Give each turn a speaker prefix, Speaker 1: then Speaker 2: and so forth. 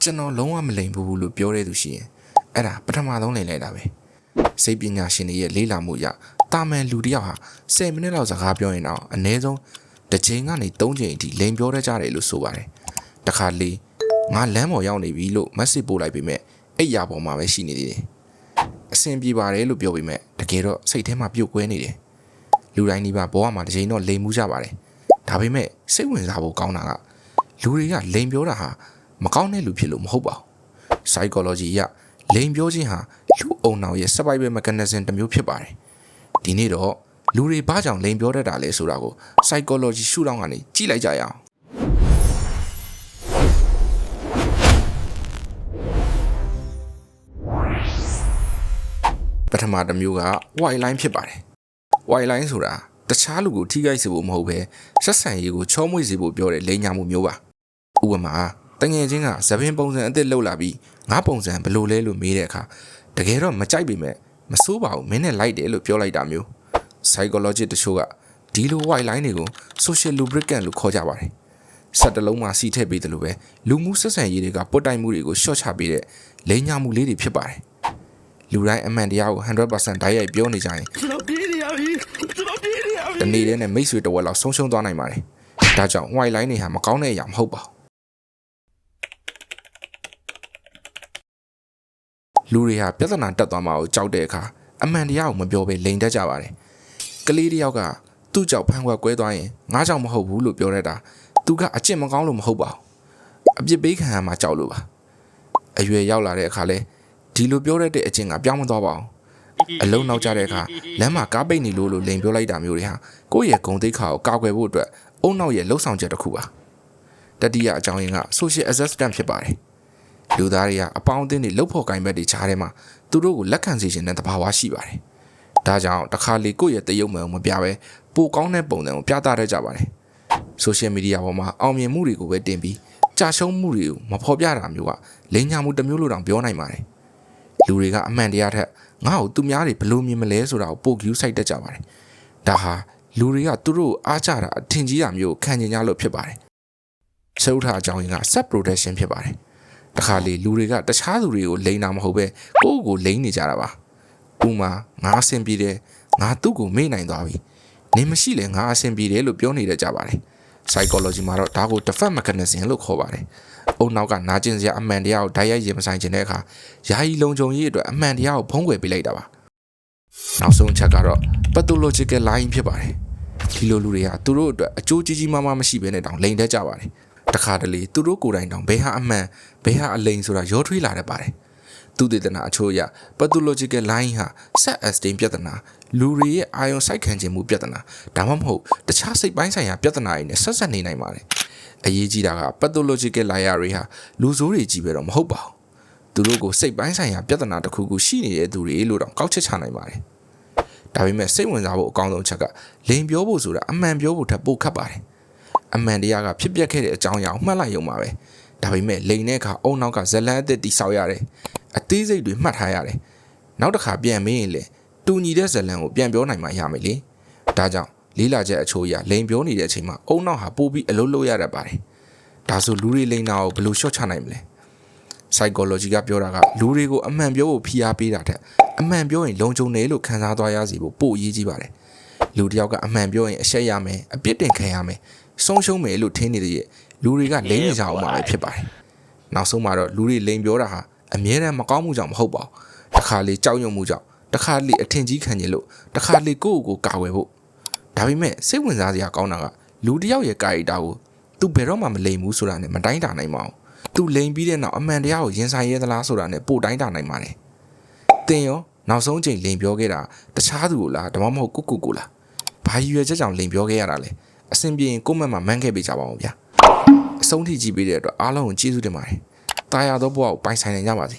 Speaker 1: ကျွန်တော်လုံးဝမလိမ်ဘူးလို့ပြောတဲ့သူရှိရင်အဲ့ဒါပထမဆုံးလိမ်လိုက်တာပဲစိတ်ပညာရှင်တွေရဲ့လေးလာမှုအရတာမန်လူတစ်ယောက်ဟာ10မိနစ်လောက်စကားပြောရင်တော့အနည်းဆုံးတစ်ချိန်ကနေ3ချိန်အထိလိမ်ပြောတတ်ကြတယ်လို့ဆိုပါတယ်တခါလေငါလမ်းပေါ်ရောက်နေပြီလို့ message ပို့လိုက်ပေမဲ့အဲ့ရပေါ်မှာပဲရှိနေသေးတယ်အဆင်ပြေပါတယ်လို့ပြောပေမဲ့တကယ်တော့စိတ်ထဲမှာပြုတ်ကွဲနေတယ်လူတိုင်းဒီမှာဘဝမှာတစ်ချိန်တော့လိမ်မှုကြပါတယ်ဒါပေမဲ့စိတ်ဝင်စားဖို့ကောင်းတာကလူတွေကလိမ်ပြောတာဟာမကောင်းတဲ့လူဖြစ်လို့မဟုတ်ပါဘူး psychology အရလိမ်ပြောခြင်းဟာလူအုံနောက်ရဲ့ survival mechanism တစ်မျိုးဖြစ်ပါတယ်ဒီနေ့တော့လူတွေဘာကြောင့်လိမ်ပြောတတ်တာလဲဆိုတာကို psychology ရှုထောင့်ကနေကြည့်လိုက်ကြရအောင်ပထမတစ်မျိုးက white line ဖြစ်ပါတယ် white line ဆိုတာတခြားလူကိုထိခိုက်စေဖို့မဟုတ်ဘဲဆက်ဆံရေးကိုချောမွေ့စေဖို့ပြောတဲ့လိမ်ညာမှုမျိုးပါဥပမာတငယ်ချင်းကသပင်ပုံစံအသစ်လှုပ်လာပြီးငါပုံစံဘယ်လိုလဲလို့မေးတဲ့အခါတကယ်တော့မကြိုက်ပေမဲ့မစိုးပါဘူးမင်းနဲ့လိုက်တယ်လို့ပြောလိုက်တာမျိုး psychology တချို့ကဒီလို white line တွေကို social lubricant လို့ခေါ်ကြပါတယ်စက်တလုံးမှာစီထည့်ပေးတယ်လို့ပဲလူမှုဆက်ဆံရေးတွေကပုတ်တိုက်မှုတွေကိုရှော့ချပေးတဲ့လိမ်ညာမှုလေးတွေဖြစ်ပါတယ်လူတိုင်းအမှန်တရားကို 100% ဓာတ်ရိုက်ပြောနေကြရင်တနေ့တည်းနဲ့မိတ်ဆွေတစ်ဝက်လောက်ဆုံးရှုံးသွားနိုင်ပါတယ်ဒါကြောင့် white line တွေဟာမကောင်းတဲ့အရာမဟုတ်ပါဘူးလူတွေဟာပြဿနာတက်သွားမှာကိုကြောက်တဲ့အခါအမှန်တရားကိုမပြောဘဲလိမ်တတ်ကြပါတယ်ကလေးတစ်ယောက်ကသူ့ကြောင့်ဖန်ခွက်ကွဲသွားရင်ငါကြောင့်မဟုတ်ဘူးလို့ပြောတတ်တာသူကအကျင့်မကောင်းလို့မဟုတ်ပါဘူးအပြစ်ပေးခံရမှာကြောက်လို့ပါအရွယ်ရောက်လာတဲ့အခါလဲဒီလိုပြောတတ်တဲ့အကျင့်ကပြောင်းမသွားပါဘူးအလုံးနောက်ကျတဲ့အခါလမ်းမှာကားပိတ်နေလို့လိမ်ပြောလိုက်တာမျိုးတွေဟာကိုယ့်ရဲ့ဂုဏ်သိက္ခာကိုကာကွယ်ဖို့အတွက်အုံနောက်ရဲ့လှုပ်ဆောင်ချက်တစ်ခုပါတတိယအကြောင်းရင်းက social assistance ဖြစ်ပါတယ်လူသားတွေကအပေါင်းအသင်းတွေလှုပ်ဖို့ကိုင်ဘက်တွေခြားထဲမှာသူတို့ကိုလက်ခံစေခြင်းနဲ့တဘာဝရှိပါတယ်ဒါကြောင့်တစ်ခါလေကိုယ့်ရဲ့တရုပ်မှန်ကိုမပြဘဲပိုကောင်းတဲ့ပုံစံကိုပြသတတ်ကြပါတယ် social media ပေါ်မှာအောင်မြင်မှုတွေကိုပဲတင်ပြီးကြာရှုံးမှုတွေကိုမဖော်ပြတာမျိုးကလိမ်ညာမှုတစ်မျိုးလို့တောင်ပြောနိုင်ပါတယ်လူတွေကအမှန်တရားထက်ငါ့ကိုသူများတွေဘယ်လိုမြင်မလဲဆိုတာကိုပို့ကူးစိုက်တတ်ကြပါတယ်ဒါဟာလူတွေကသူတို့အားကြတာအထင်ကြီးတာမျိုးခံကျင်ကြလို့ဖြစ်ပါတယ်သုထအကြောင်းရင်းက self protection ဖြစ်ပါတယ်တခါလေလူတွေကတခြားသူတွေကိုလိမ်တာမဟုတ်ပဲကိုယ့်ကိုလိမ်နေကြတာပါဥမာငါအဆင်ပြေတယ်ငါသူ့ကိုမေ့နိုင်သွားပြီနေမရှိလေငါအဆင်ပြေတယ်လို့ပြောနေတတ်ကြပါတယ် psychology မှာတော့ဒါကို defense mechanism လို့ခေါ်ပါတယ်အုံနောက်ကနာကျင်စရာအမှန်တရားကိုဓာတ်ရိုက်ရင်မဆိုင်ခြင်းတဲ့အခါယာယီလုံခြုံရေးအတွက်အမှန်တရားကိုဖုံးကွယ်ပေးလိုက်တာပါနောက်ဆုံးချက်ကတော့ pathological lying ဖြစ်ပါတယ်ဒီလိုလူတွေဟာသူတို့အတွက်အကျိုးကြီးကြီးမားမားမရှိဘဲနဲ့တောင်လိမ်တတ်ကြပါတယ်တခါတလေသူတို့ကိုယ်တိုင်တောင်ဘယ်ဟာအမှန်ဘယ်ဟာအလိမ်ဆိုတာရောထွေးလာတတ်ပါတယ်သူတေသနာအချို့အရ pathological lying ဟာ self esteem ပြဿနာလူတွေရဲ့အာရုံစိုက်ခံခြင်းမှုပြဿနာဒါမှမဟုတ်တခြားစိတ်ပိုင်းဆိုင်ရာပြဿနာတွေနဲ့ဆက်ဆက်နေနိုင်ပါတယ်အရေးကြီးတာက pathological liar တွေဟာလူဆိုးတွေကြီးပဲတော့မဟုတ်ပါဘူးသူတို့ကိုစိတ်ပိုင်းဆိုင်ရာပြဿနာတစ်ခုခုရှိနေတဲ့သူတွေလို့တောင်ကောက်ချက်ချနိုင်ပါတယ်ဒါပေမဲ့စိတ်ဝင်စားဖို့အကောင်းဆုံးချက်ကလိမ်ပြောဖို့ဆိုတာအမှန်ပြောဖို့ထက်ပိုခက်ပါတယ်အမှန်တရားကဖြစ်ပျက်ခဲ့တဲ့အကြောင်းအရာကိုမှတ်လိုက်ရုံပါပဲဒါပေမဲ့လိမ်တဲ့အခါအုံနောက်ကဇလန်းအသစ်တိဆောက်ရတယ်အသေးစိတ်တွေမှတ်ထားရတယ်နောက်တစ်ခါပြန်မေးရင်လေတူညီတဲ့ဇလန်းကိုပြန်ပြောနိုင်မှရမယ်လေဒါကြောင့်လေးလာချက်အချို့အရာလိမ်ပြောနေတဲ့အချိန်မှာအုံနောက်ဟာပို့ပြီးအလုပ်လုပ်ရတတ်ပါတယ်ဒါဆိုလူတွေလိမ်တာကိုဘယ်လိုရှော့ချနိုင်မလဲ psychology ကပြောတာကလူတွေကိုအမှန်ပြောဖို့ဖိအားပေးတာထက်အမှန်ပြောရင်လုံခြုံတယ်လို့ခံစားသွားရစီဖို့ပို့အရေးကြီးပါတယ်လူတစ်ယောက်ကအမှန်ပြောရင်အရှက်ရမယ်အပြစ်တင်ခံရမယ်ဆုံးရှုံးမယ်လို့ထင်နေတဲ့လူတွေကလိမ်နေကြအောင်မှာပဲဖြစ်ပါတယ်နောက်ဆုံးမှာတော့လူတွေလိမ်ပြောတာဟာအမြဲတမ်းမကောင်းမှုကြောင့်မဟုတ်ပါဘူးတစ်ခါလေကြောက်ရွံ့မှုကြောင့်တစ်ခါလေအထင်ကြီးခံခြင်းလို့တစ်ခါလေကိုယ့်ကိုယ်ကာကွယ်ဖို့ဒါပေမဲ့စိတ်ဝင်စားစရာကောင်းတာကလူတစ်ယောက်ရဲ့ကာရီတာကိုသူဘယ်တော့မှမလိမ်ဘူးဆိုတာနဲ့မတိုင်းတာနိုင်ပါဘူးသူလိမ်ပြီးတဲ့နောက်အမှန်တရားကိုရင်ဆိုင်ရဲသလားဆိုတာနဲ့ပို့တိုင်းတာနိုင်ပါတယ်တင်ရောနောက်ဆုံးချိန်လိမ်ပြောခဲ့တာတခြားသူကိုလားဒါမှမဟုတ်ကိုလားဘာရည်ရွယ်ချက်ကြောင့်လိမ်ပြောခဲ့ရတာလဲအဆင်ပြေရင်ကိုယ့်မက်မှာမန်းခဲ့ပေးကြပါဦးဗျာအဆုံးထိကြည့်ပေးတဲ့အတွက်အားလုံးကိုကျေးဇူးတင်ပါတယ်တာယာသောဘဝကိုပိုင်ဆိုင်နိုင်ကြပါစေ